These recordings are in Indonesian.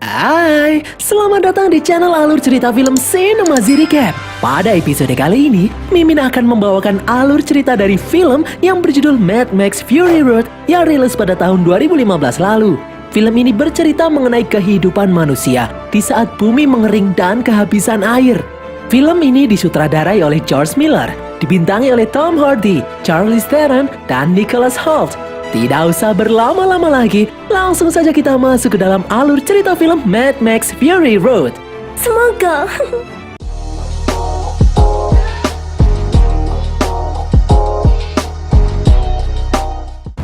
Hai, selamat datang di channel alur cerita film Cinema Recap. Pada episode kali ini, Mimin akan membawakan alur cerita dari film yang berjudul Mad Max Fury Road yang rilis pada tahun 2015 lalu. Film ini bercerita mengenai kehidupan manusia di saat bumi mengering dan kehabisan air. Film ini disutradarai oleh George Miller, dibintangi oleh Tom Hardy, Charlize Theron, dan Nicholas Hoult. Tidak usah berlama-lama lagi, langsung saja kita masuk ke dalam alur cerita film Mad Max Fury Road. Semoga.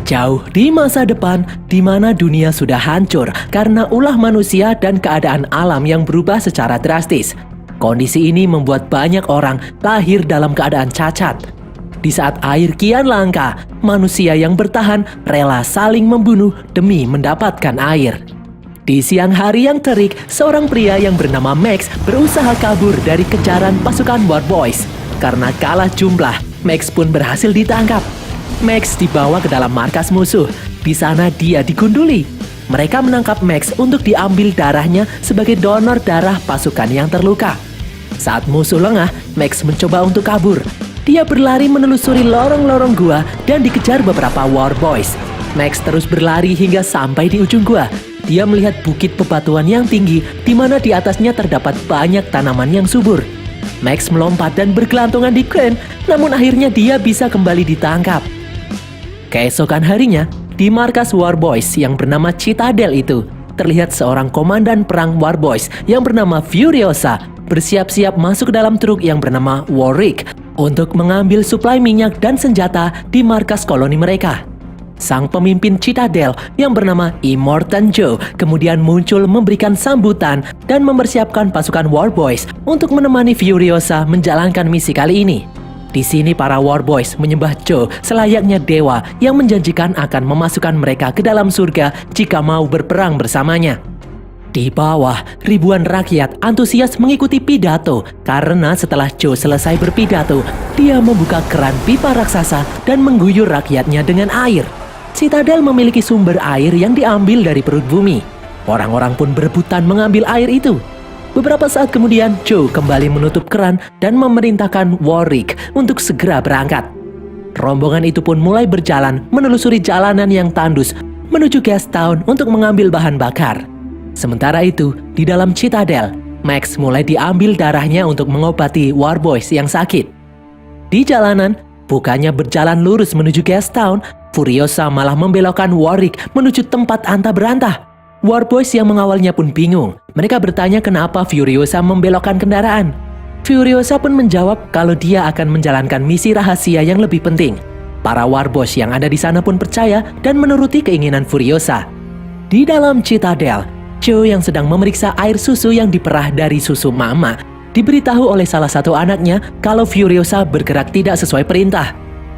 Jauh di masa depan, di mana dunia sudah hancur karena ulah manusia dan keadaan alam yang berubah secara drastis. Kondisi ini membuat banyak orang lahir dalam keadaan cacat. Di saat air kian langka, manusia yang bertahan rela saling membunuh demi mendapatkan air. Di siang hari yang terik, seorang pria yang bernama Max berusaha kabur dari kejaran pasukan War Boys. Karena kalah jumlah, Max pun berhasil ditangkap. Max dibawa ke dalam markas musuh. Di sana dia digunduli. Mereka menangkap Max untuk diambil darahnya sebagai donor darah pasukan yang terluka. Saat musuh lengah, Max mencoba untuk kabur. Dia berlari menelusuri lorong-lorong gua dan dikejar beberapa War Boys. Max terus berlari hingga sampai di ujung gua. Dia melihat bukit bebatuan yang tinggi di mana di atasnya terdapat banyak tanaman yang subur. Max melompat dan bergelantungan di crane, namun akhirnya dia bisa kembali ditangkap. Keesokan harinya, di markas War Boys yang bernama Citadel itu, terlihat seorang komandan perang War Boys yang bernama Furiosa bersiap-siap masuk ke dalam truk yang bernama Warwick untuk mengambil suplai minyak dan senjata di markas koloni mereka. Sang pemimpin Citadel yang bernama Immortan Joe kemudian muncul memberikan sambutan dan mempersiapkan pasukan War Boys untuk menemani Furiosa menjalankan misi kali ini. Di sini para War Boys menyembah Joe selayaknya dewa yang menjanjikan akan memasukkan mereka ke dalam surga jika mau berperang bersamanya. Di bawah, ribuan rakyat antusias mengikuti pidato karena setelah Joe selesai berpidato, dia membuka keran pipa raksasa dan mengguyur rakyatnya dengan air. Citadel memiliki sumber air yang diambil dari perut bumi. Orang-orang pun berebutan mengambil air itu. Beberapa saat kemudian, Joe kembali menutup keran dan memerintahkan Warwick untuk segera berangkat. Rombongan itu pun mulai berjalan menelusuri jalanan yang tandus menuju Gastown untuk mengambil bahan bakar. Sementara itu, di dalam Citadel, Max mulai diambil darahnya untuk mengobati War Boys yang sakit. Di jalanan, bukannya berjalan lurus menuju Gastown, Furiosa malah membelokkan Warwick menuju tempat antah berantah. War Boys yang mengawalnya pun bingung. Mereka bertanya kenapa Furiosa membelokkan kendaraan. Furiosa pun menjawab kalau dia akan menjalankan misi rahasia yang lebih penting. Para War Boys yang ada di sana pun percaya dan menuruti keinginan Furiosa. Di dalam Citadel, Joe yang sedang memeriksa air susu yang diperah dari susu mama diberitahu oleh salah satu anaknya kalau Furiosa bergerak tidak sesuai perintah.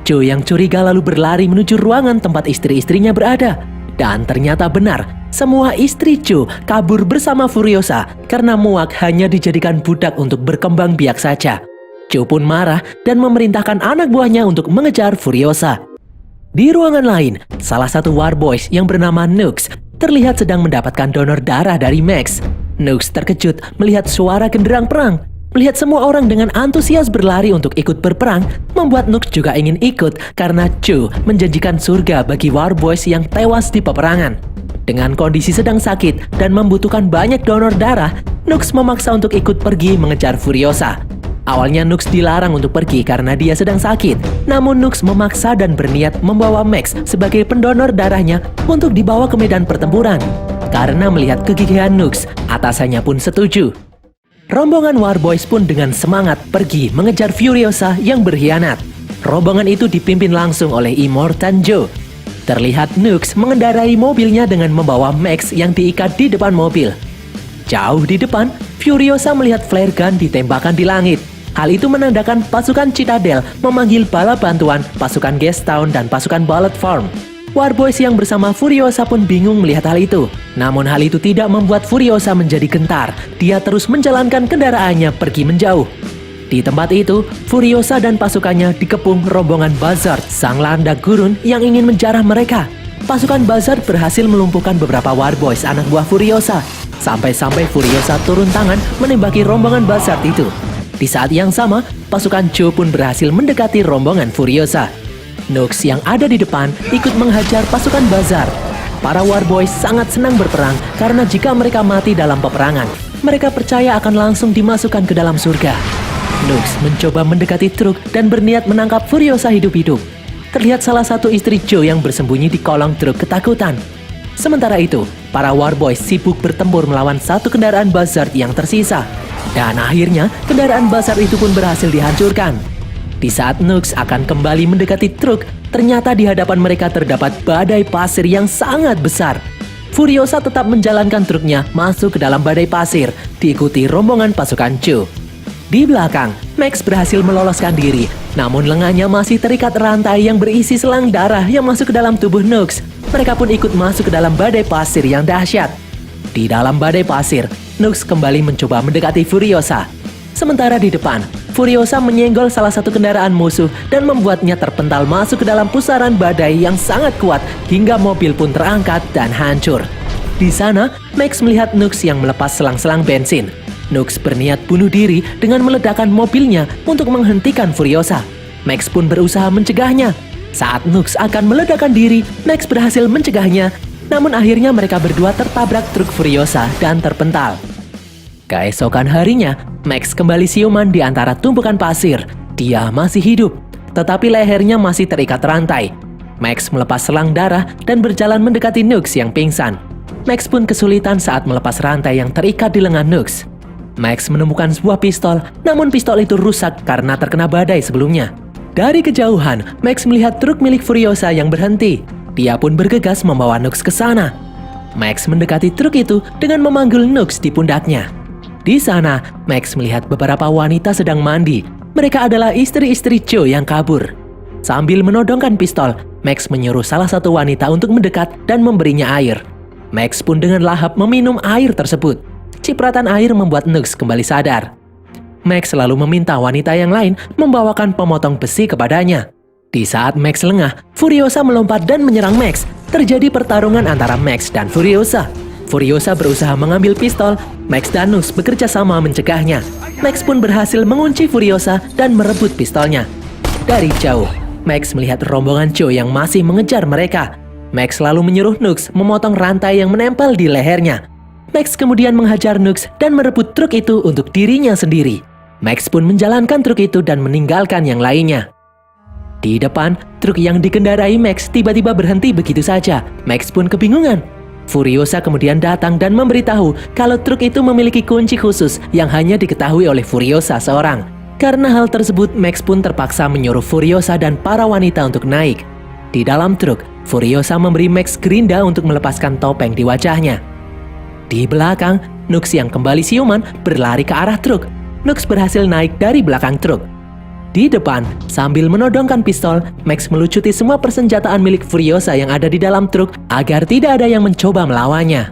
Joe yang curiga lalu berlari menuju ruangan tempat istri-istrinya berada. Dan ternyata benar, semua istri Joe kabur bersama Furiosa karena muak hanya dijadikan budak untuk berkembang biak saja. Joe pun marah dan memerintahkan anak buahnya untuk mengejar Furiosa. Di ruangan lain, salah satu War Boys yang bernama Nux terlihat sedang mendapatkan donor darah dari Max. Nux terkejut melihat suara genderang perang. Melihat semua orang dengan antusias berlari untuk ikut berperang, membuat Nux juga ingin ikut karena Joe menjanjikan surga bagi War Boys yang tewas di peperangan. Dengan kondisi sedang sakit dan membutuhkan banyak donor darah, Nux memaksa untuk ikut pergi mengejar Furiosa. Awalnya Nux dilarang untuk pergi karena dia sedang sakit. Namun Nux memaksa dan berniat membawa Max sebagai pendonor darahnya untuk dibawa ke medan pertempuran. Karena melihat kegigihan Nux, atasannya pun setuju. Rombongan War Boys pun dengan semangat pergi mengejar Furiosa yang berkhianat. Rombongan itu dipimpin langsung oleh Immortan Joe. Terlihat Nux mengendarai mobilnya dengan membawa Max yang diikat di depan mobil. Jauh di depan, Furiosa melihat flare gun ditembakkan di langit. Hal itu menandakan pasukan Citadel memanggil bala bantuan pasukan Gastown dan pasukan Bullet Farm. War Boys yang bersama Furiosa pun bingung melihat hal itu. Namun hal itu tidak membuat Furiosa menjadi gentar. Dia terus menjalankan kendaraannya pergi menjauh. Di tempat itu, Furiosa dan pasukannya dikepung rombongan Buzzard, sang landak gurun yang ingin menjarah mereka. Pasukan Buzzard berhasil melumpuhkan beberapa War Boys anak buah Furiosa. Sampai-sampai Furiosa turun tangan menembaki rombongan Buzzard itu. Di saat yang sama, pasukan Joe pun berhasil mendekati rombongan Furiosa. Nooks yang ada di depan ikut menghajar pasukan Buzzard. Para War Boys sangat senang berperang karena jika mereka mati dalam peperangan, mereka percaya akan langsung dimasukkan ke dalam surga. Nooks mencoba mendekati truk dan berniat menangkap Furiosa hidup-hidup. Terlihat salah satu istri Joe yang bersembunyi di kolong truk ketakutan. Sementara itu, para War Boys sibuk bertempur melawan satu kendaraan Buzzard yang tersisa. Dan akhirnya, kendaraan Buzzard itu pun berhasil dihancurkan. Di saat Nooks akan kembali mendekati truk, ternyata di hadapan mereka terdapat badai pasir yang sangat besar. Furiosa tetap menjalankan truknya masuk ke dalam badai pasir, diikuti rombongan pasukan Joe. Di belakang, Max berhasil meloloskan diri, namun lengannya masih terikat rantai yang berisi selang darah yang masuk ke dalam tubuh Nooks. Mereka pun ikut masuk ke dalam badai pasir yang dahsyat. Di dalam badai pasir, Nooks kembali mencoba mendekati Furiosa. Sementara di depan, Furiosa menyenggol salah satu kendaraan musuh dan membuatnya terpental masuk ke dalam pusaran badai yang sangat kuat hingga mobil pun terangkat dan hancur. Di sana, Max melihat Nooks yang melepas selang-selang bensin. Nooks berniat bunuh diri dengan meledakkan mobilnya untuk menghentikan Furiosa. Max pun berusaha mencegahnya. Saat Nooks akan meledakkan diri, Max berhasil mencegahnya. Namun akhirnya mereka berdua tertabrak truk Furiosa dan terpental. Keesokan harinya, Max kembali siuman di antara tumpukan pasir. Dia masih hidup, tetapi lehernya masih terikat rantai. Max melepas selang darah dan berjalan mendekati Nooks yang pingsan. Max pun kesulitan saat melepas rantai yang terikat di lengan Nooks. Max menemukan sebuah pistol, namun pistol itu rusak karena terkena badai sebelumnya. Dari kejauhan, Max melihat truk milik Furiosa yang berhenti. Dia pun bergegas membawa Nooks ke sana. Max mendekati truk itu dengan memanggil Nooks di pundaknya. Di sana, Max melihat beberapa wanita sedang mandi. Mereka adalah istri-istri Joe yang kabur. Sambil menodongkan pistol, Max menyuruh salah satu wanita untuk mendekat dan memberinya air. Max pun dengan lahap meminum air tersebut. Cipratan air membuat Nooks kembali sadar. Max selalu meminta wanita yang lain membawakan pemotong besi kepadanya. Di saat Max lengah, Furiosa melompat dan menyerang Max. Terjadi pertarungan antara Max dan Furiosa. Furiosa berusaha mengambil pistol, Max dan Nooks bekerja sama mencegahnya. Max pun berhasil mengunci Furiosa dan merebut pistolnya. Dari jauh, Max melihat rombongan Joe yang masih mengejar mereka. Max lalu menyuruh Nooks memotong rantai yang menempel di lehernya. Max kemudian menghajar Nooks dan merebut truk itu untuk dirinya sendiri. Max pun menjalankan truk itu dan meninggalkan yang lainnya. Di depan, truk yang dikendarai Max tiba-tiba berhenti begitu saja. Max pun kebingungan. Furiosa kemudian datang dan memberitahu kalau truk itu memiliki kunci khusus yang hanya diketahui oleh Furiosa seorang. Karena hal tersebut, Max pun terpaksa menyuruh Furiosa dan para wanita untuk naik. Di dalam truk, Furiosa memberi Max gerinda untuk melepaskan topeng di wajahnya. Di belakang, Nooks yang kembali siuman berlari ke arah truk. Nooks berhasil naik dari belakang truk. Di depan, sambil menodongkan pistol, Max melucuti semua persenjataan milik Furiosa yang ada di dalam truk agar tidak ada yang mencoba melawannya.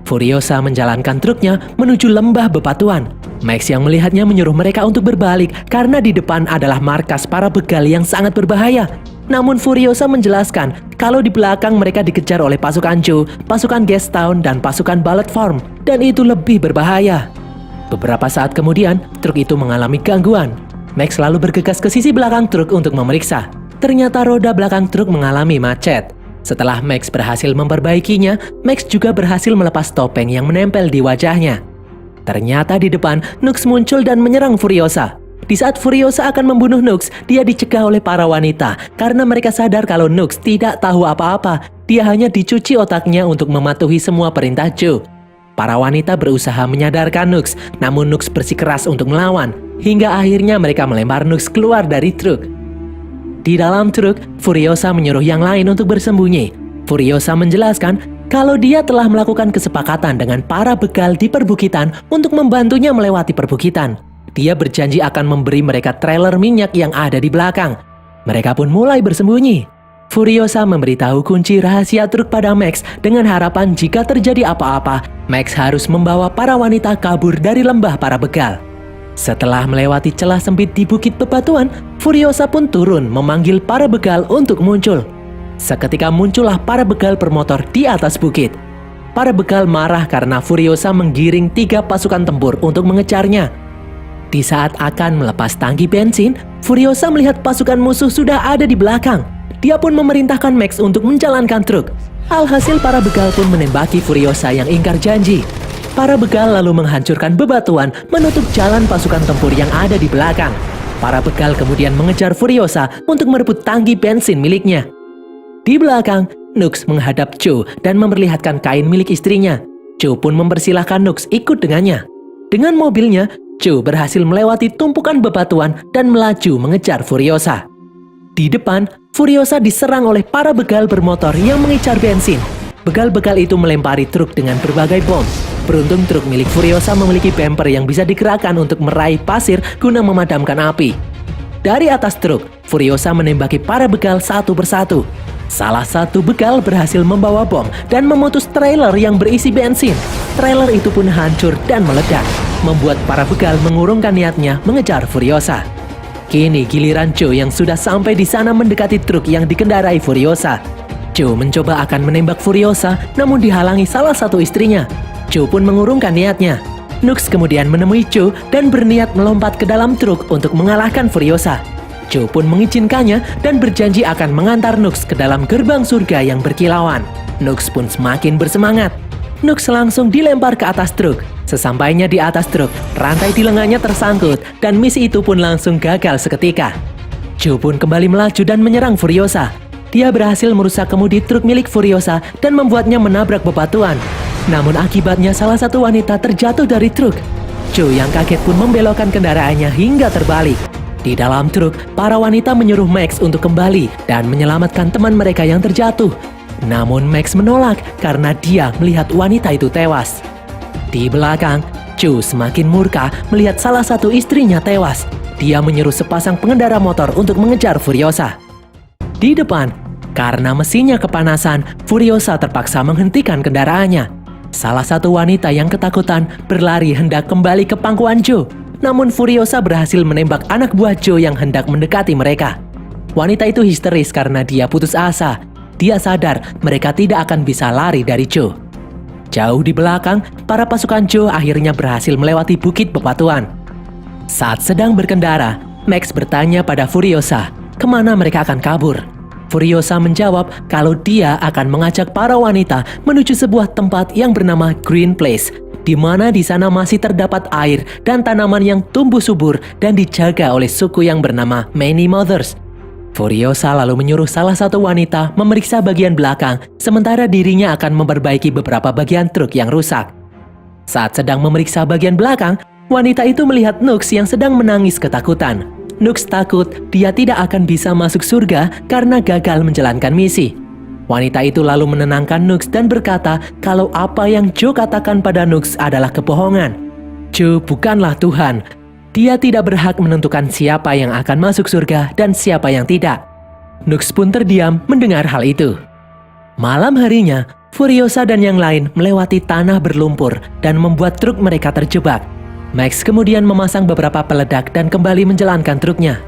Furiosa menjalankan truknya menuju lembah bebatuan. Max yang melihatnya menyuruh mereka untuk berbalik karena di depan adalah markas para begal yang sangat berbahaya. Namun Furiosa menjelaskan kalau di belakang mereka dikejar oleh pasukan Joe, pasukan Gastown, dan pasukan Bullet Farm, dan itu lebih berbahaya. Beberapa saat kemudian, truk itu mengalami gangguan. Max lalu bergegas ke sisi belakang truk untuk memeriksa. Ternyata roda belakang truk mengalami macet. Setelah Max berhasil memperbaikinya, Max juga berhasil melepas topeng yang menempel di wajahnya. Ternyata di depan, Nooks muncul dan menyerang Furiosa. Di saat Furiosa akan membunuh Nooks, dia dicegah oleh para wanita karena mereka sadar kalau Nooks tidak tahu apa-apa. Dia hanya dicuci otaknya untuk mematuhi semua perintah Joe. Para wanita berusaha menyadarkan Nooks, namun Nooks bersikeras untuk melawan. Hingga akhirnya mereka melempar Nooks keluar dari truk. Di dalam truk, Furiosa menyuruh yang lain untuk bersembunyi. Furiosa menjelaskan kalau dia telah melakukan kesepakatan dengan para begal di perbukitan untuk membantunya melewati perbukitan. Dia berjanji akan memberi mereka trailer minyak yang ada di belakang. Mereka pun mulai bersembunyi. Furiosa memberitahu kunci rahasia truk pada Max dengan harapan jika terjadi apa-apa, Max harus membawa para wanita kabur dari lembah para begal. Setelah melewati celah sempit di bukit bebatuan, Furiosa pun turun memanggil para begal untuk muncul. Seketika muncullah para begal bermotor di atas bukit. para begal marah karena Furiosa menggiring 3 pasukan tempur untuk mengejarnya. Di saat akan melepas tangki bensin, Furiosa melihat pasukan musuh sudah ada di belakang. Dia pun memerintahkan Max untuk menjalankan truk. Alhasil para begal pun menembaki Furiosa yang ingkar janji. Para begal lalu menghancurkan bebatuan menutup jalan pasukan tempur yang ada di belakang. Para begal kemudian mengejar Furiosa untuk merebut tangki bensin miliknya. Di belakang, Nux menghadap Joe dan memperlihatkan kain milik istrinya. Joe pun mempersilahkan Nux ikut dengannya. Dengan mobilnya, Joe berhasil melewati tumpukan bebatuan dan melaju mengejar Furiosa. Di depan, Furiosa diserang oleh para begal bermotor yang mengincar bensin. Begal-begal itu melempari truk dengan berbagai bom. Beruntung truk milik Furiosa memiliki bumper yang bisa digerakkan untuk meraih pasir guna memadamkan api. Dari atas truk, Furiosa menembaki para begal satu persatu. Salah satu begal berhasil membawa bom dan memutus trailer yang berisi bensin. Trailer itu pun hancur dan meledak, membuat para begal mengurungkan niatnya mengejar Furiosa. Kini giliran Joe yang sudah sampai di sana mendekati truk yang dikendarai Furiosa. Joe mencoba akan menembak Furiosa, namun dihalangi salah satu istrinya. Joe pun mengurungkan niatnya. Nux kemudian menemui Joe dan berniat melompat ke dalam truk untuk mengalahkan Furiosa. Joe pun mengizinkannya dan berjanji akan mengantar Nux ke dalam gerbang surga yang berkilauan. Nux pun semakin bersemangat. Nux langsung dilempar ke atas truk. Sesampainya di atas truk, rantai di lengannya tersangkut dan misi itu pun langsung gagal seketika. Joe pun kembali melaju dan menyerang Furiosa. Dia berhasil merusak kemudi truk milik Furiosa dan membuatnya menabrak bebatuan. Namun akibatnya salah satu wanita terjatuh dari truk. Joe yang kaget pun membelokkan kendaraannya hingga terbalik. Di dalam truk, para wanita menyuruh Max untuk kembali dan menyelamatkan teman mereka yang terjatuh. Namun Max menolak karena dia melihat wanita itu tewas. Di belakang, Joe semakin murka melihat salah satu istrinya tewas. Dia menyuruh sepasang pengendara motor untuk mengejar Furiosa. Di depan, karena mesinnya kepanasan, Furiosa terpaksa menghentikan kendaraannya. Salah satu wanita yang ketakutan berlari hendak kembali ke pangkuan Joe. Namun Furiosa berhasil menembak anak buah Joe yang hendak mendekati mereka. Wanita itu histeris karena dia putus asa. Dia sadar mereka tidak akan bisa lari dari Joe. Jauh di belakang, para pasukan Joe akhirnya berhasil melewati bukit bebatuan. Saat sedang berkendara, Max bertanya pada Furiosa, kemana mereka akan kabur. Furiosa menjawab kalau dia akan mengajak para wanita menuju sebuah tempat yang bernama Green Place, di mana di sana masih terdapat air dan tanaman yang tumbuh subur dan dijaga oleh suku yang bernama Many Mothers. Furiosa lalu menyuruh salah satu wanita memeriksa bagian belakang, sementara dirinya akan memperbaiki beberapa bagian truk yang rusak. Saat sedang memeriksa bagian belakang, wanita itu melihat Nux yang sedang menangis ketakutan. Nux takut dia tidak akan bisa masuk surga karena gagal menjalankan misi. Wanita itu lalu menenangkan Nux dan berkata kalau apa yang Joe katakan pada Nux adalah kebohongan. Joe bukanlah Tuhan. Dia tidak berhak menentukan siapa yang akan masuk surga dan siapa yang tidak. Nux pun terdiam mendengar hal itu. Malam harinya, Furiosa dan yang lain melewati tanah berlumpur dan membuat truk mereka terjebak. Max kemudian memasang beberapa peledak dan kembali menjalankan truknya.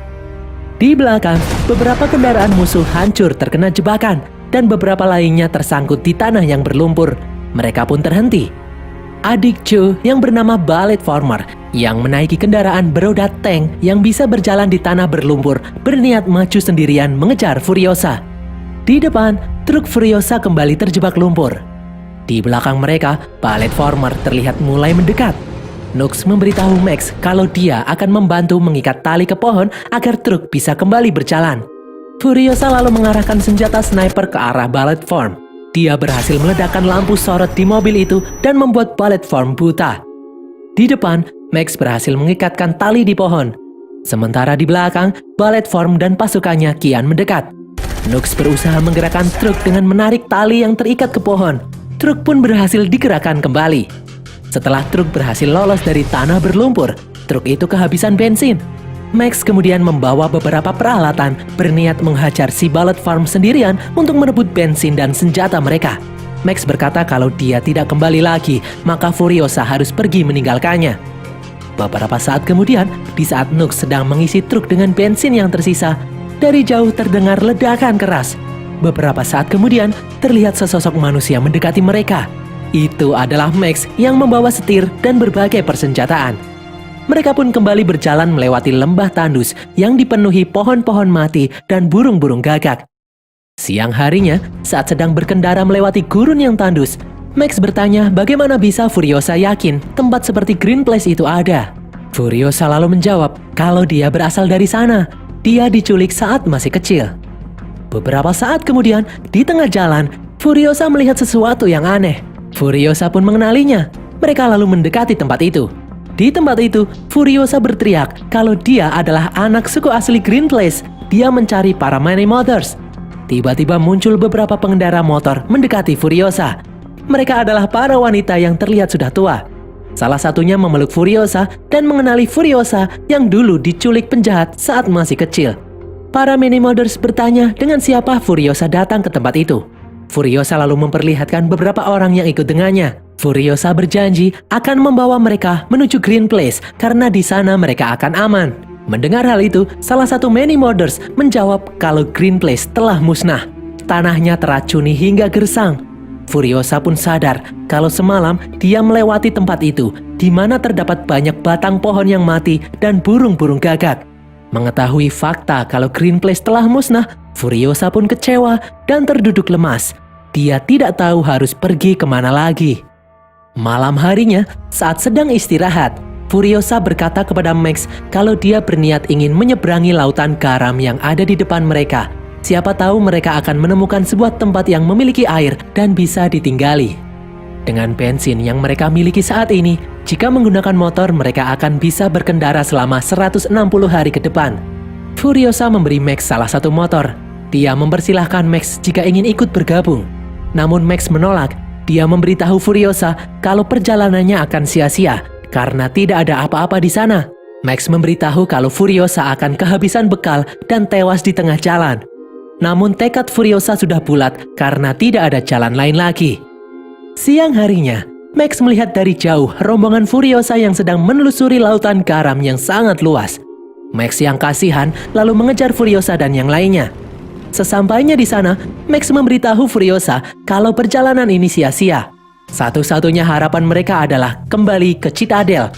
Di belakang, beberapa kendaraan musuh hancur terkena jebakan dan beberapa lainnya tersangkut di tanah yang berlumpur. Mereka pun terhenti. Adik Joe yang bernama Ballet Farmer yang menaiki kendaraan beroda tank yang bisa berjalan di tanah berlumpur berniat maju sendirian mengejar Furiosa. Di depan, truk Furiosa kembali terjebak lumpur. Di belakang mereka, Ballet Farmer terlihat mulai mendekat. Nux memberitahu Max kalau dia akan membantu mengikat tali ke pohon agar truk bisa kembali berjalan. Furiosa lalu mengarahkan senjata sniper ke arah Ballet Farm. Dia berhasil meledakkan lampu sorot di mobil itu dan membuat Ballet Farm buta. Di depan, Max berhasil mengikatkan tali di pohon. Sementara di belakang, Ballet Farm dan pasukannya kian mendekat. Nux berusaha menggerakkan truk dengan menarik tali yang terikat ke pohon. Truk pun berhasil digerakkan kembali. Setelah truk berhasil lolos dari tanah berlumpur, truk itu kehabisan bensin. Max kemudian membawa beberapa peralatan berniat menghajar si Ballet Farm sendirian untuk merebut bensin dan senjata mereka. Max berkata kalau dia tidak kembali lagi, maka Furiosa harus pergi meninggalkannya. Beberapa saat kemudian, di saat Nux sedang mengisi truk dengan bensin yang tersisa, dari jauh terdengar ledakan keras. Beberapa saat kemudian, terlihat sesosok manusia mendekati mereka. Itu adalah Max yang membawa setir dan berbagai persenjataan. Mereka pun kembali berjalan melewati lembah tandus yang dipenuhi pohon-pohon mati dan burung-burung gagak. Siang harinya, saat sedang berkendara melewati gurun yang tandus, Max bertanya bagaimana bisa Furiosa yakin tempat seperti Green Place itu ada. Furiosa lalu menjawab kalau dia berasal dari sana. Dia diculik saat masih kecil. Beberapa saat kemudian, di tengah jalan, Furiosa melihat sesuatu yang aneh. Furiosa pun mengenalinya. Mereka lalu mendekati tempat itu. Di tempat itu, Furiosa berteriak kalau dia adalah anak suku asli Green Place. Dia mencari para Many Mothers. Tiba-tiba muncul beberapa pengendara motor mendekati Furiosa. Mereka adalah para wanita yang terlihat sudah tua. Salah satunya memeluk Furiosa dan mengenali Furiosa yang dulu diculik penjahat saat masih kecil. Para Many Mothers bertanya dengan siapa Furiosa datang ke tempat itu. Furiosa lalu memperlihatkan beberapa orang yang ikut dengannya. Furiosa berjanji akan membawa mereka menuju Green Place karena di sana mereka akan aman. Mendengar hal itu, salah satu Many Mothers menjawab kalau Green Place telah musnah. Tanahnya teracuni hingga gersang. Furiosa pun sadar kalau semalam dia melewati tempat itu di mana terdapat banyak batang pohon yang mati dan burung-burung gagak. Mengetahui fakta kalau Green Place telah musnah, Furiosa pun kecewa dan terduduk lemas. Dia tidak tahu harus pergi kemana lagi. Malam harinya, saat sedang istirahat, Furiosa berkata kepada Max kalau dia berniat ingin menyeberangi lautan garam yang ada di depan mereka. Siapa tahu mereka akan menemukan sebuah tempat yang memiliki air dan bisa ditinggali. Dengan bensin yang mereka miliki saat ini, jika menggunakan motor mereka akan bisa berkendara selama 160 hari ke depan. Furiosa memberi Max salah satu motor. Dia mempersilahkan Max jika ingin ikut bergabung. Namun Max menolak. Dia memberitahu Furiosa kalau perjalanannya akan sia-sia karena tidak ada apa-apa di sana. Max memberitahu kalau Furiosa akan kehabisan bekal dan tewas di tengah jalan. Namun tekad Furiosa sudah bulat karena tidak ada jalan lain lagi. Siang harinya, Max melihat dari jauh rombongan Furiosa yang sedang menelusuri lautan garam yang sangat luas. Max yang kasihan lalu mengejar Furiosa dan yang lainnya. Sesampainya di sana, Max memberitahu Furiosa kalau perjalanan ini sia-sia. Satu-satunya harapan mereka adalah kembali ke Citadel.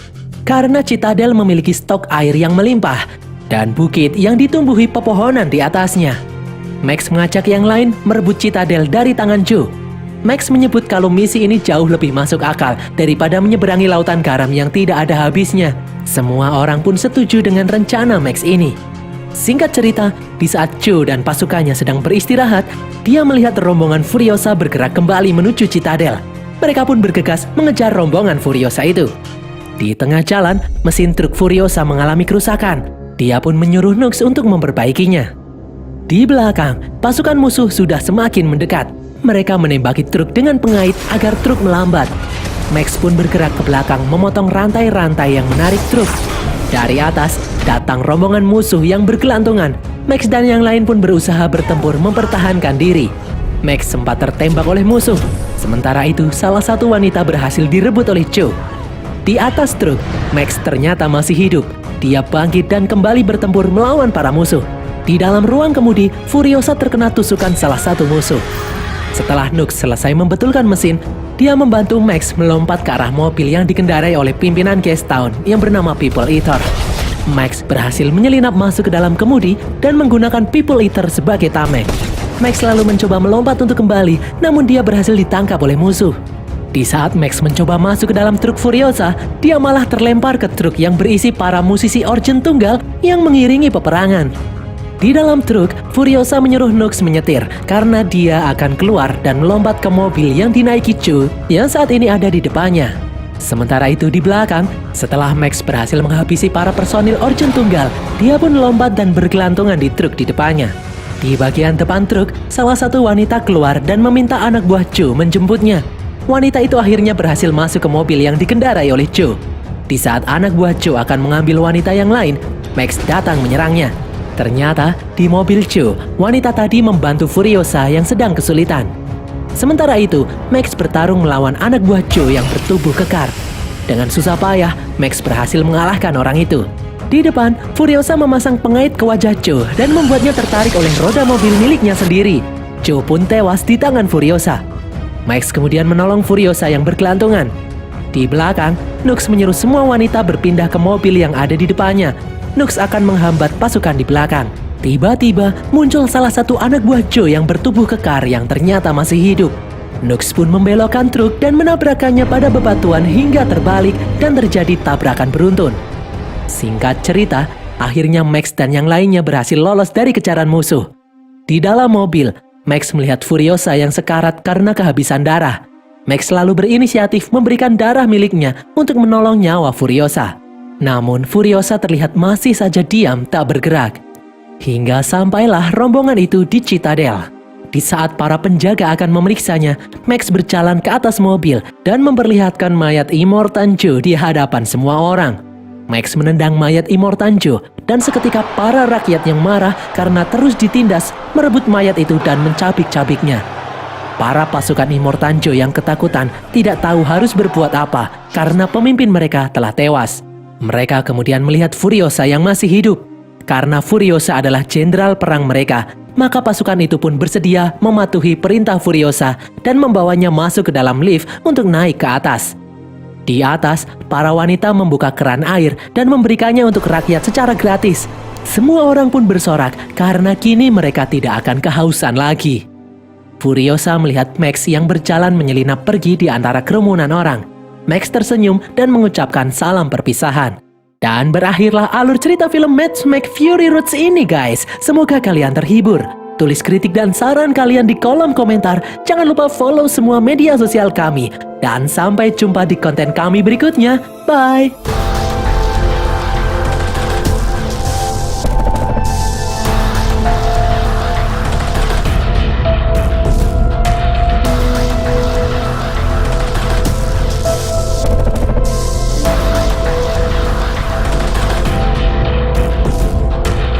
Karena Citadel memiliki stok air yang melimpah dan bukit yang ditumbuhi pepohonan di atasnya. Max mengajak yang lain merebut Citadel dari tangan Joe. Max menyebut kalau misi ini jauh lebih masuk akal daripada menyeberangi lautan garam yang tidak ada habisnya. Semua orang pun setuju dengan rencana Max ini. Singkat cerita, di saat Joe dan pasukannya sedang beristirahat, dia melihat rombongan Furiosa bergerak kembali menuju Citadel. Mereka pun bergegas mengejar rombongan Furiosa itu. Di tengah jalan, mesin truk Furiosa mengalami kerusakan. Dia pun menyuruh Nux untuk memperbaikinya. Di belakang, pasukan musuh sudah semakin mendekat. Mereka menembaki truk dengan pengait agar truk melambat. Max pun bergerak ke belakang memotong rantai-rantai yang menarik truk. Dari atas, datang rombongan musuh yang bergelantungan. Max dan yang lain pun berusaha bertempur mempertahankan diri. Max sempat tertembak oleh musuh. Sementara itu, salah satu wanita berhasil direbut oleh Joe. Di atas truk, Max ternyata masih hidup. Dia bangkit dan kembali bertempur melawan para musuh. Di dalam ruang kemudi, Furiosa terkena tusukan salah satu musuh. Setelah Nux selesai membetulkan mesin, dia membantu Max melompat ke arah mobil yang dikendarai oleh pimpinan Gastown yang bernama People Eater. Max berhasil menyelinap masuk ke dalam kemudi dan menggunakan People Eater sebagai tameng. Max lalu mencoba melompat untuk kembali, namun dia berhasil ditangkap oleh musuh. Di saat Max mencoba masuk ke dalam truk Furiosa, dia malah terlempar ke truk yang berisi para musisi organ tunggal yang mengiringi peperangan. Di dalam truk, Furiosa menyuruh Nux menyetir karena dia akan keluar dan melompat ke mobil yang dinaiki Joe yang saat ini ada di depannya. Sementara itu di belakang, setelah Max berhasil menghabisi para personil organ tunggal, dia pun melompat dan bergelantungan di truk di depannya. Di bagian depan truk, salah satu wanita keluar dan meminta anak buah Joe menjemputnya. Wanita itu akhirnya berhasil masuk ke mobil yang dikendarai oleh Joe. Di saat anak buah Joe akan mengambil wanita yang lain, Max datang menyerangnya. Ternyata, di mobil Joe, wanita tadi membantu Furiosa yang sedang kesulitan. Sementara itu, Max bertarung melawan anak buah Joe yang bertubuh kekar. Dengan susah payah, Max berhasil mengalahkan orang itu. Di depan, Furiosa memasang pengait ke wajah Joe dan membuatnya tertarik oleh roda mobil miliknya sendiri. Joe pun tewas di tangan Furiosa. Max kemudian menolong Furiosa yang bergelantungan. Di belakang, Nux menyuruh semua wanita berpindah ke mobil yang ada di depannya. Nux akan menghambat pasukan di belakang. Tiba-tiba muncul salah satu anak buah Joe yang bertubuh kekar yang ternyata masih hidup. Nux pun membelokkan truk dan menabrakannya pada bebatuan hingga terbalik dan terjadi tabrakan beruntun. Singkat cerita, akhirnya Max dan yang lainnya berhasil lolos dari kejaran musuh. Di dalam mobil, Max melihat Furiosa yang sekarat karena kehabisan darah. Max selalu berinisiatif memberikan darah miliknya untuk menolong nyawa Furiosa. Namun Furiosa terlihat masih saja diam tak bergerak. Hingga sampailah rombongan itu di Citadel. Di saat para penjaga akan memeriksanya, Max berjalan ke atas mobil dan memperlihatkan mayat Immortan Joe di hadapan semua orang. Max menendang mayat Immortan Joe dan seketika para rakyat yang marah karena terus ditindas merebut mayat itu dan mencabik-cabiknya. Para pasukan Immortan Joe yang ketakutan tidak tahu harus berbuat apa karena pemimpin mereka telah tewas. Mereka kemudian melihat Furiosa yang masih hidup. Karena Furiosa adalah jenderal perang mereka, maka pasukan itu pun bersedia mematuhi perintah Furiosa dan membawanya masuk ke dalam lift untuk naik ke atas. Di atas, para wanita membuka keran air dan memberikannya untuk rakyat secara gratis. Semua orang pun bersorak karena kini mereka tidak akan kehausan lagi. Furiosa melihat Max yang berjalan menyelinap pergi di antara kerumunan orang. Max tersenyum dan mengucapkan salam perpisahan. Dan berakhirlah alur cerita film Mad Max Fury Road ini guys. Semoga kalian terhibur. Tulis kritik dan saran kalian di kolom komentar. Jangan lupa follow semua media sosial kami. Dan sampai jumpa di konten kami berikutnya. Bye!